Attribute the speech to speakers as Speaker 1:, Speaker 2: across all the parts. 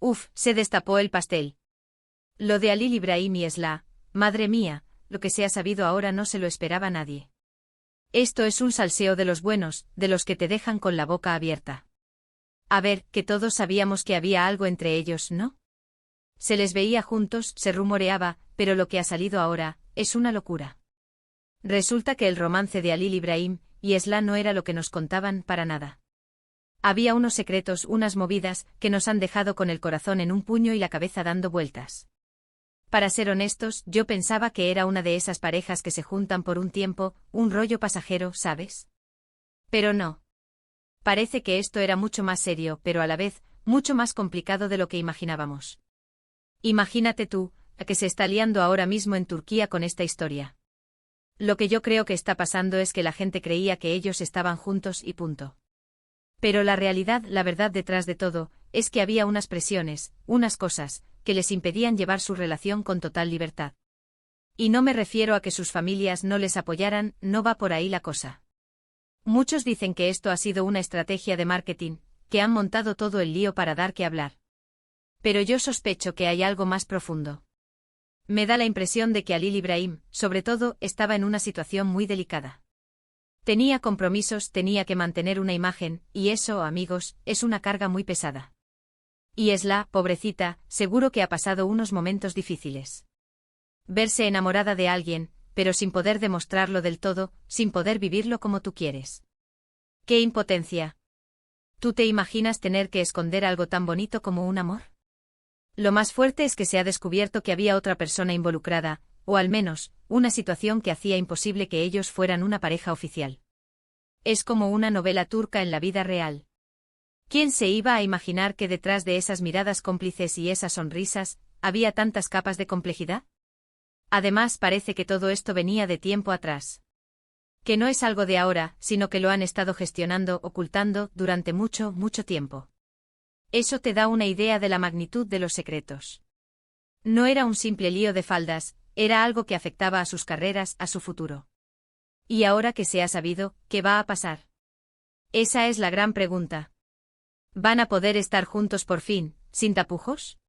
Speaker 1: Uf, se destapó el pastel. Lo de Halil Ibrahim y Esla, madre mía, lo que se ha sabido ahora no se lo esperaba nadie. Esto es un salseo de los buenos, de los que te dejan con la boca abierta. A ver, que todos sabíamos que había algo entre ellos, ¿no? Se les veía juntos, se rumoreaba, pero lo que ha salido ahora, es una locura. Resulta que el romance de Halil Ibrahim y Esla no era lo que nos contaban para nada. Había unos secretos, unas movidas, que nos han dejado con el corazón en un puño y la cabeza dando vueltas. Para ser honestos, yo pensaba que era una de esas parejas que se juntan por un tiempo, un rollo pasajero, ¿sabes? Pero no. Parece que esto era mucho más serio, pero a la vez, mucho más complicado de lo que imaginábamos. Imagínate tú, a que se está liando ahora mismo en Turquía con esta historia. Lo que yo creo que está pasando es que la gente creía que ellos estaban juntos y punto. Pero la realidad, la verdad detrás de todo, es que había unas presiones, unas cosas, que les impedían llevar su relación con total libertad. Y no me refiero a que sus familias no les apoyaran, no va por ahí la cosa. Muchos dicen que esto ha sido una estrategia de marketing, que han montado todo el lío para dar que hablar. Pero yo sospecho que hay algo más profundo. Me da la impresión de que Halil Ibrahim, sobre todo, estaba en una situación muy delicada. Tenía compromisos, tenía que mantener una imagen, y eso, amigos, es una carga muy pesada. Y Esla, pobrecita, seguro que ha pasado unos momentos difíciles. Verse enamorada de alguien, pero sin poder demostrarlo del todo, sin poder vivirlo como tú quieres. ¡Qué impotencia! ¿Tú te imaginas tener que esconder algo tan bonito como un amor? Lo más fuerte es que se ha descubierto que había otra persona involucrada, o al menos, una situación que hacía imposible que ellos fueran una pareja oficial. Es como una novela turca en la vida real. ¿Quién se iba a imaginar que detrás de esas miradas cómplices y esas sonrisas, había tantas capas de complejidad? Además parece que todo esto venía de tiempo atrás. Que no es algo de ahora, sino que lo han estado gestionando, ocultando, durante mucho, mucho tiempo. Eso te da una idea de la magnitud de los secretos. No era un simple lío de faldas, era algo que afectaba a sus carreras, a su futuro. Y ahora que se ha sabido, ¿qué va a pasar? Esa es la gran pregunta. ¿Van a poder estar juntos por fin, sin tapujos?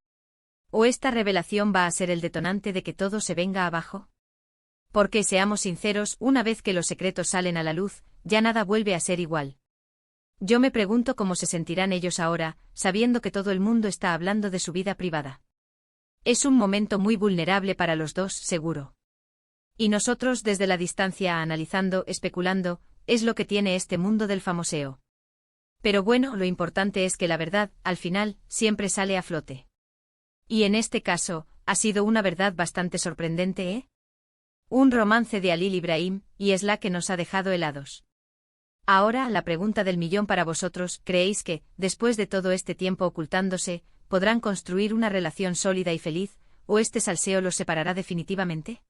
Speaker 1: ¿O esta revelación va a ser el detonante de que todo se venga abajo? Porque seamos sinceros, una vez que los secretos salen a la luz, ya nada vuelve a ser igual. Yo me pregunto cómo se sentirán ellos ahora, sabiendo que todo el mundo está hablando de su vida privada. Es un momento muy vulnerable para los dos, seguro. Y nosotros desde la distancia analizando, especulando, es lo que tiene este mundo del famoseo. Pero bueno, lo importante es que la verdad, al final, siempre sale a flote. Y en este caso, ha sido una verdad bastante sorprendente, ¿eh? Un romance de Halil Ibrahim y Esla que nos ha dejado helados. Ahora, la pregunta del millón para vosotros, ¿creéis que, después de todo este tiempo ocultándose, podrán construir una relación sólida y feliz, o este salseo los separará definitivamente?